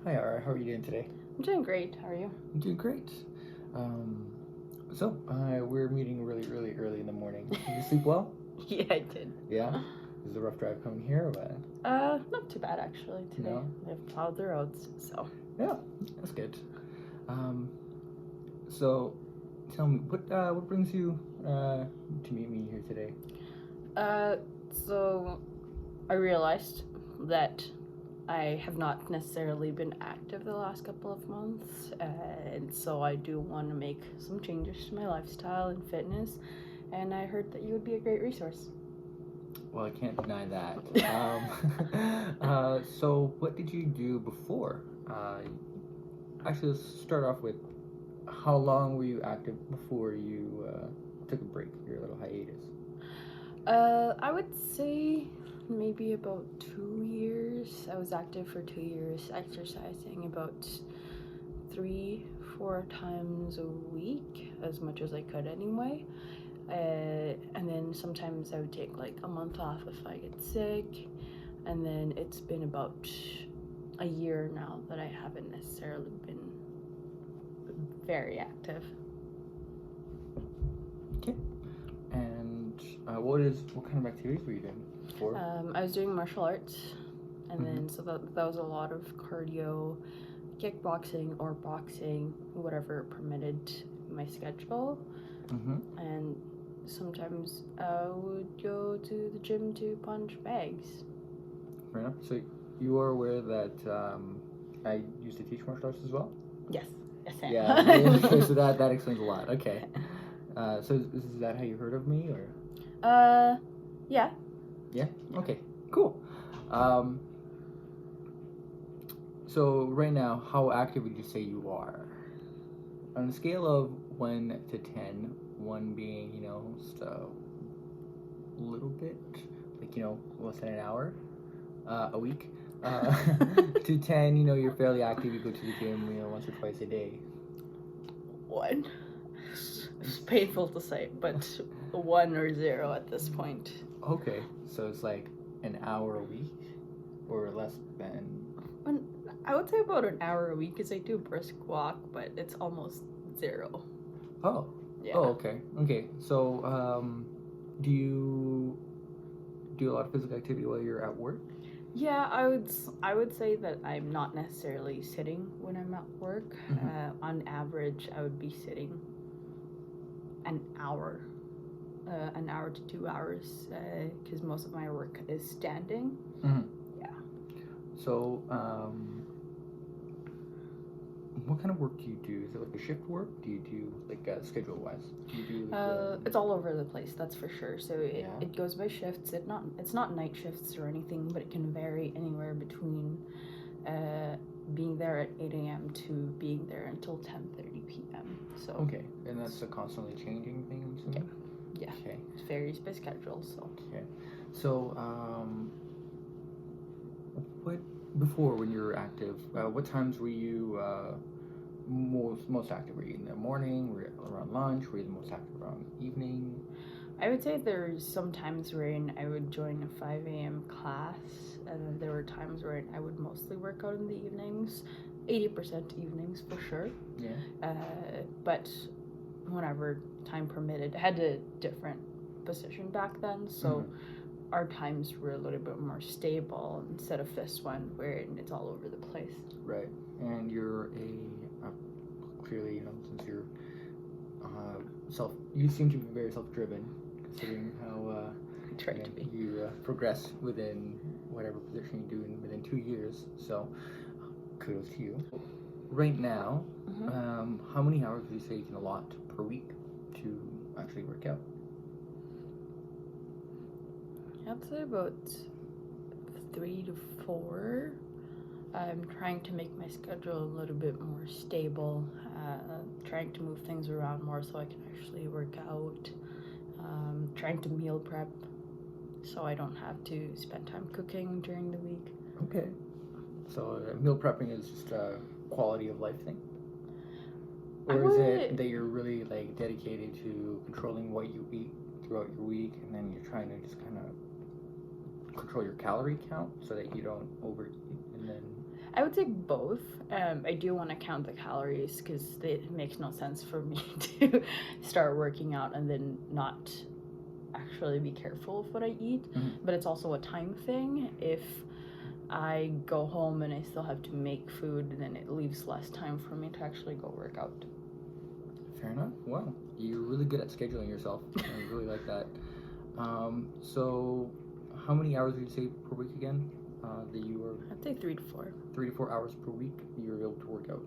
Hi, Ara. How are you doing today? I'm doing great. How are you? I'm doing great. Um, we're meeting really, really early in the morning. Did you sleep well? Yeah, I did. Yeah? Is it a rough drive coming here or what? Not too bad actually today. No? They've plowed the roads, so. Yeah, that's good. Um, so, tell me, what brings you to meet me here today? So I realized that I have not necessarily been active the last couple of months, and so I do want to make some changes to my lifestyle and fitness, and I heard that you would be a great resource. Well, I can't deny that. So what did you do before? Actually, let's start off with how long were you active before you took a break, your little hiatus? I would say maybe about 2 years. I was active for 2 years, exercising about 3-4 times a week, as much as I could anyway. And then sometimes I would take like a month off if I get sick. And then it's been about a year now that I haven't necessarily been very active. Okay. And what kind of activities were you doing before? I was doing martial arts, and then so that was a lot of cardio, kickboxing or boxing, whatever permitted my schedule. And sometimes I would go to the gym to punch bags. Fair enough. So you are aware that I used to teach martial arts as well? Yes, I am. Yeah. Okay, so that explains a lot. Okay. So is that how you heard of me, or? Yeah. Yeah. Okay. Cool. So right now, how active would you say you are? On a scale of 1 to 10, 1 being, just a little bit, like, less than an hour a week, to 10, you're fairly active, you go to the gym, once or twice a day. 1. It's painful to say, but 1 or 0 at this point. Okay, so it's like an hour a week, or less than? I would say about an hour a week, because I do a brisk walk, but it's almost 0. Oh. Yeah. Oh, okay. Okay. So, do you do a lot of physical activity while you're at work? Yeah, I would say that I'm not necessarily sitting when I'm at work. On average, I would be sitting an hour to 2 hours, because most of my work is standing. Yeah. So, what kind of work do you do? Is it like a shift work? Do you do like schedule-wise? Do you do? It's all over the place, that's for sure. So it goes by shifts. It's not night shifts or anything, but it can vary anywhere between being there at 8 a.m. to being there until 10:30 p.m. So okay, and that's a constantly changing thing, I'm assuming? Yeah. Okay. It varies by schedule. So okay. So what before when you were active? What times were you most active? Were you in the morning? Were you around lunch? Were you the most active around evening? I would say there's some times wherein I would join a 5 a.m. class, and then there were times where I would mostly work out in the evenings, 80% evenings for sure. Yeah. But whenever time permitted, I had a different position back then, so our times were a little bit more stable instead of this one where it's all over the place. Right, and you're clearly, since you're you seem to be very self-driven, considering how I try to be. You progress within whatever position you do within 2 years. So, kudos to you. Right now, how many hours would you say you can allot per week to actually work out? I'd say about 3 to 4. I'm trying to make my schedule a little bit more stable, trying to move things around more so I can actually work out, trying to meal prep so I don't have to spend time cooking during the week. Okay. So meal prepping is just a quality of life thing? Or is it that you're really like dedicated to controlling what you eat throughout your week, and then you're trying to just kind of control your calorie count so that you don't overeat, and then I would say both. I do want to count the calories because it makes no sense for me to start working out and then not actually be careful of what I eat. Mhm. But it's also a time thing. If I go home and I still have to make food, then it leaves less time for me to actually go work out. Fair enough. Wow, you're really good at scheduling yourself. I really like that. So how many hours would you say per week again? That you were I'd say 3 to 4. 3 to 4 hours per week you're able to work out,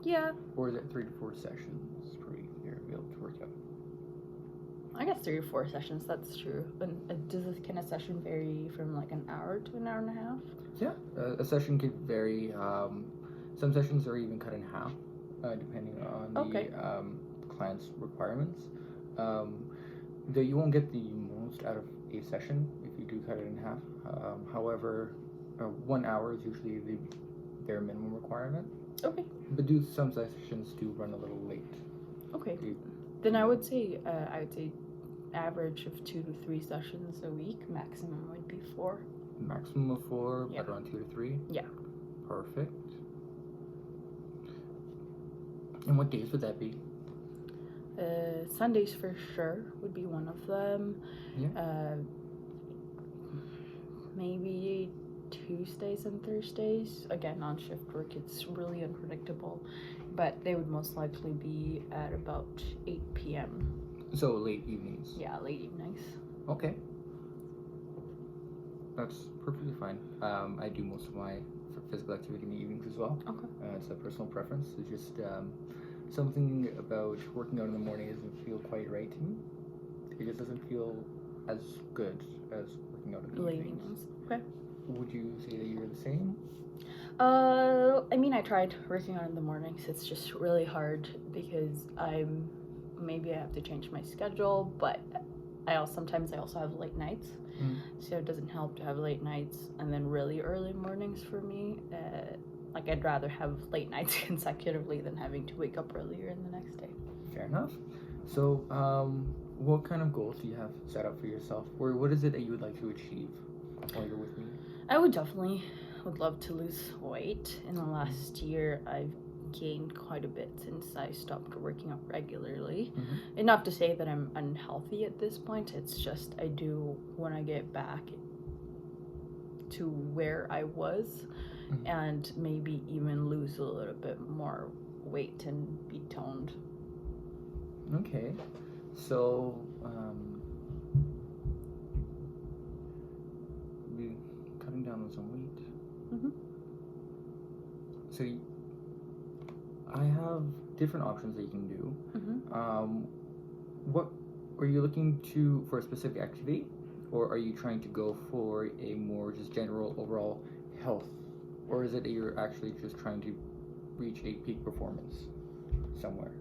Yeah, or is it 3 to 4 sessions per week you're able to work out? I guess 3 to 4 sessions. That's true. But does this kind of session vary from like an hour to an hour and a half? Yeah, a session could vary. Some sessions are even cut in half, depending on Okay. the client's requirements. Though you won't get the most out of a session if you do cut it in half. However, 1 hour is usually the bare minimum requirement. Okay. But some sessions do run a little late. Okay. Then I would say average of 2 to 3 sessions a week. Maximum would be 4. Maximum of 4, Yeah. but around 2 to 3. Yeah. Perfect. And what days would that be? Sundays for sure would be one of them. Yeah. Maybe Tuesdays and Thursdays. Again, on shift work, it's really unpredictable, but they would most likely be at about 8 p.m. So late evenings. Yeah, late evenings. Okay. That's perfectly fine. I do most of my physical activity in the evenings as well. Okay. It's a personal preference. It's just something about working out in the morning doesn't feel quite right to me. It just doesn't feel as good as working out in the Late evenings. evenings. Okay. Would you say that you're the same? I mean, I tried working out in the mornings. It's just really hard because maybe I have to change my schedule, but sometimes I also have late nights. So it doesn't help to have late nights and then really early mornings for me. Like I'd rather have late nights consecutively than having to wake up earlier in the next day. Fair enough. So, what kind of goals do you have set up for yourself? Or what is it that you would like to achieve while you're with me? I would love to lose weight. In the last year, I've gained quite a bit since I stopped working out regularly. Mm-hmm. Enough to say that I'm unhealthy at this point. It's just I do want to get back to where I was, Mm-hmm. and maybe even lose a little bit more weight and be toned. Okay. So, be cutting down on some weight. Mm-hmm. So, I have different options that you can do. Mm-hmm. What are you looking for a specific activity, or are you trying to go for a more just general overall health, or is it that you're actually just trying to reach a peak performance somewhere?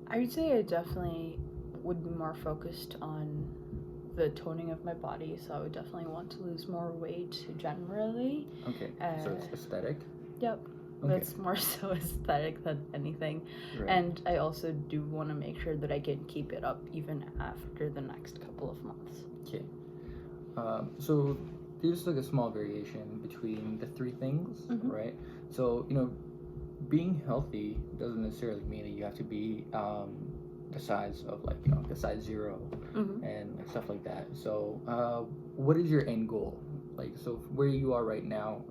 I would say I definitely would be more focused on the toning of my body, so I would definitely want to lose more weight generally. Okay, so it's aesthetic. Yep. Okay. That's more so aesthetic than anything. Right. And I also do want to make sure that I can keep it up even after the next couple of months. Okay. So there's like a small variation between the three things, Mhm. right? So, being healthy doesn't necessarily mean that you have to be the size of the size 0 Mhm. and stuff like that. So, what is your end goal? Like, so where you are right now,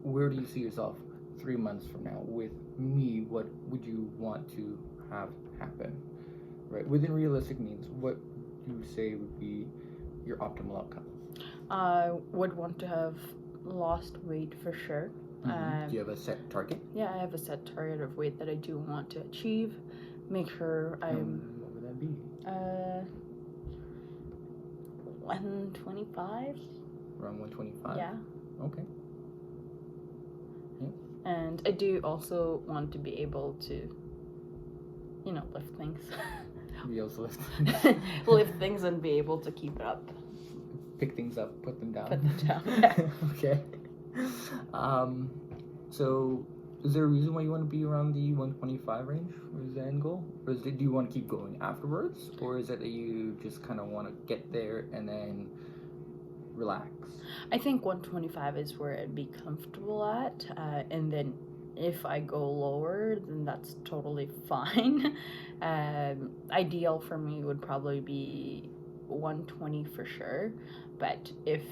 where do you see yourself 3 months from now? With me, what would you want to have happen? Right, within realistic means, what do you say would be your optimal outcome? I would want to have lost weight for sure. Do you have a set target? Yeah, I have a set target of weight that I do want to achieve. Make sure I'm What would that be? 125. Around 125? Yeah. Okay. Yeah. And I do also want to be able to, lift things. Be able to lift Lift things and be able to keep it up. Pick things up, put them down. Put them down, yeah. Okay. So is there a reason why you want to be around the 125 range? Or is the end goal? Or do you want to keep going afterwards? Or is it that you just kind of want to get there and then relax? I think 125 is where I'd be comfortable at, and then if I go lower, then that's totally fine. Ideal for me would probably be 120 for sure, but if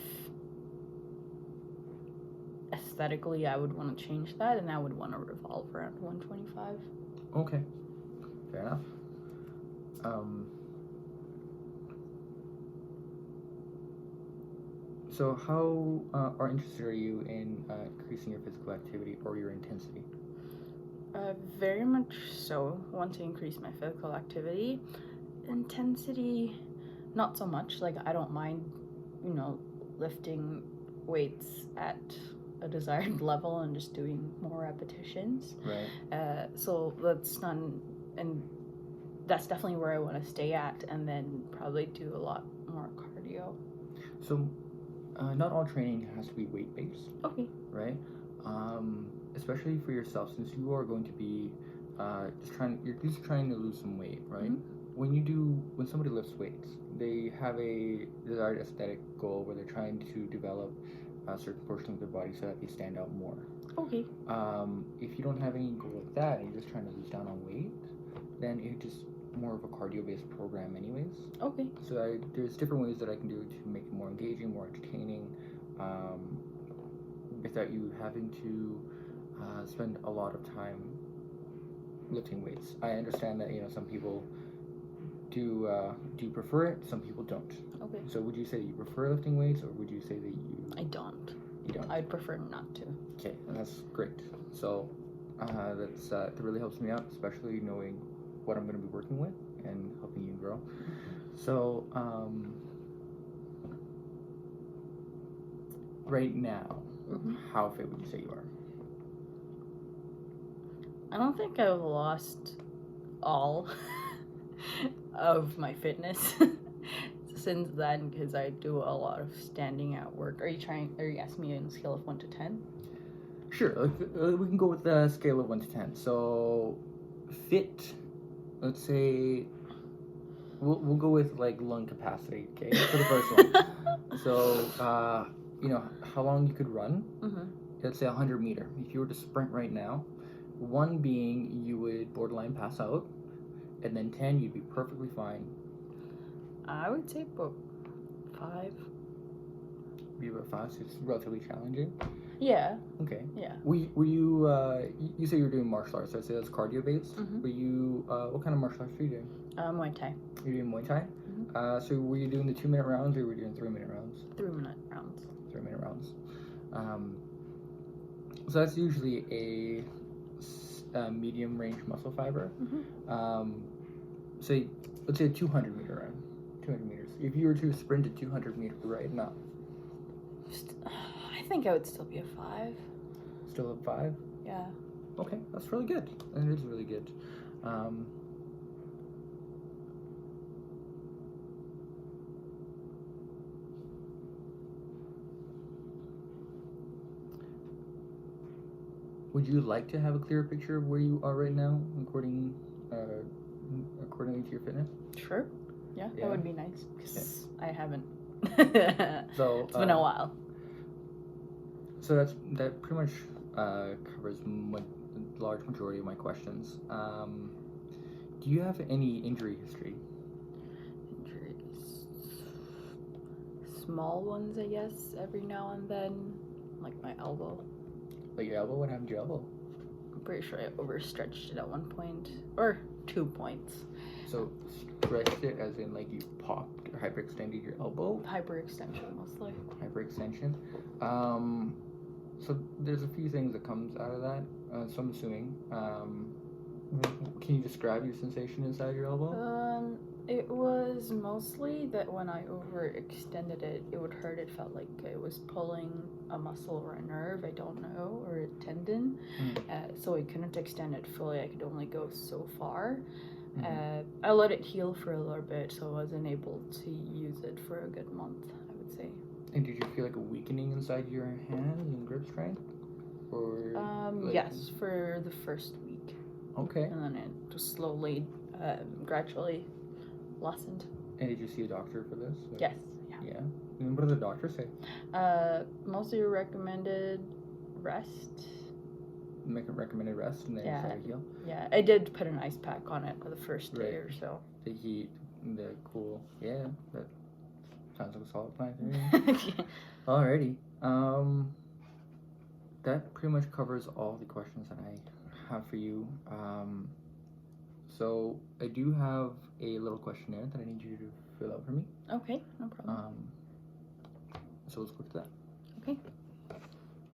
aesthetically I would want to change that, and I would want to revolve around 125. Okay, fair enough. So how interested are you in increasing your physical activity or your intensity? Very much so. Want to increase my physical activity. Intensity, not so much. Like, I don't mind, lifting weights at a desired level and just doing more repetitions. Right. So that's none, and that's definitely where I want to stay at, and then probably do a lot more cardio. So, not all training has to be weight-based. Okay. Right? Especially for yourself, since you are going to be you're just trying to lose some weight, right? Mm-hmm. When somebody lifts weights, they have a desired aesthetic goal where they're trying to develop a certain portion of their body so that they stand out more. Okay. If you don't have any goal like that, and you're just trying to lose down on weight, then it's just more of a cardio-based program anyways. Okay. So there's different ways that I can do to make it more engaging, more entertaining, without you having to spend a lot of time lifting weights. I understand that some people do prefer it, some people don't. Okay. So would you say that you prefer lifting weights, or would you say that you? I don't. You don't. I'd prefer not to. Okay, and that's great. So that really helps me out, especially knowing what I'm going to be working with and helping you grow. So right now, how fit would you say you are? I don't think I've lost all of my fitness since then, because I do a lot of standing at work. Are you asking me on a scale of 1 to 10? Sure, we can go with the scale of 1 to 10. So fit, let's say we'll go with like lung capacity, okay, for the first one. So how long you could run. Let's say 100 meter. If you were to sprint right now, 1 being you would borderline pass out, and then 10 you'd be perfectly fine. I would say about 5. Be about 5, so it's relatively challenging. Yeah. Okay. Yeah. Were you you say you were doing martial arts, so I'd say that's cardio based. Were you what kind of martial arts were you doing? Muay Thai. You're doing Muay Thai? So were you doing the 2-minute rounds, or were you doing 3-minute rounds? 3-minute rounds. 3-minute rounds. So that's usually a medium range muscle fiber. So let's say a 200 meter run. 200 meters. If you were to sprint a 200 meter right now, I think I would still be a 5. Still at 5? Yeah. Okay, that's really good. That is really good. Would you like to have a clearer picture of where you are right now, accordingly to your fitness? Sure. Yeah, that would be nice, because I haven't. So it's been a while. So that pretty much covers the large majority of my questions. Do you have any injury history? Injuries. Small ones, I guess, every now and then, like my elbow. Like your elbow? What happened to your elbow? I'm pretty sure I overstretched it at one point, or 2 points. So stretched it as in like you popped or hyperextended your elbow? Hyperextension, mostly. Hyperextension. So there's a few things that comes out of that. So I'm assuming. Can you describe your sensation inside your elbow? It was mostly that when I overextended it, it would hurt. It felt like it was pulling a muscle or a nerve, I don't know, or a tendon. So I couldn't extend it fully. I could only go so far. I let it heal for a little bit, so I wasn't able to use it for a good month, I would say. And did you feel like a weakening inside your hands and grip strength? Or yes, for the first week. Okay. And then it just slowly, gradually lessened. And did you see a doctor for this? Or? Yes, yeah. Yeah. And what does the doctor say? Mostly recommended rest. Recommended rest, and then Yeah. try to heal. Yeah, I did put an ice pack on it for the first day or so. The heat, the cool. Yeah, that sounds like a solid plan to me. Alrighty. That pretty much covers all the questions that I have for you. So I do have a little questionnaire that I need you to fill out for me. Okay, no problem. So let's go to that. Okay.